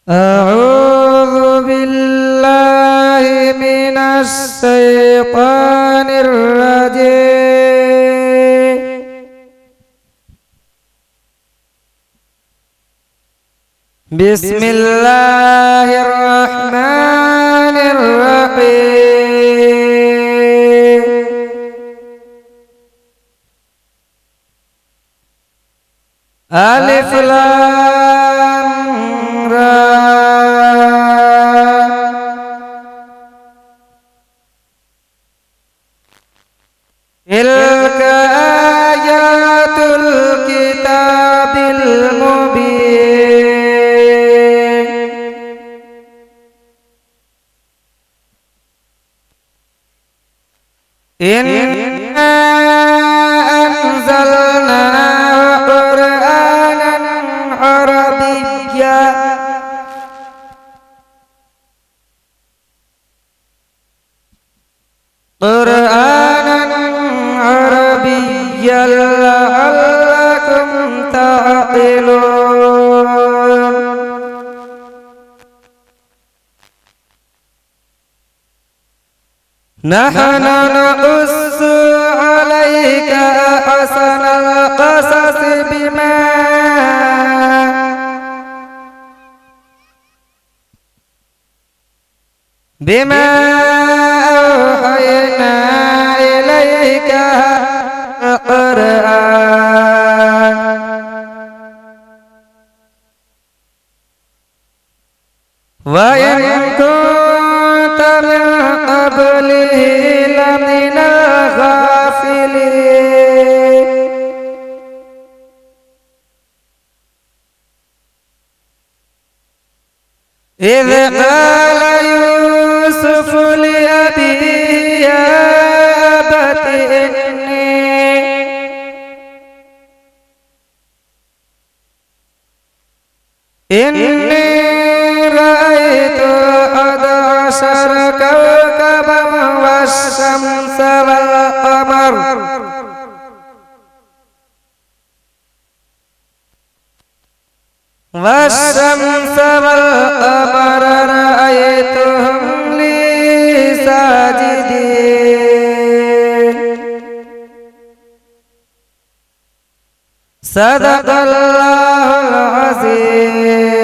أعوذ بالله من الشيطان الرجيم. بسم الله الرحمن الرحيم. ألف لام را. تلك آيات الكتاب المبين. إنا أنزلنا قرآنا عربيا لعلكم تعقلون. نحن نقص عليك أحسن القصص بما أوحينا إليك القرآن وإن كنت من قبله لمن الغافلين. إذ قال يوسف لأبيه يا أبت إني رأيت 11 كوكبا والشمس والقمر رأيتهم لي ساجدين. صدق الله العظيم.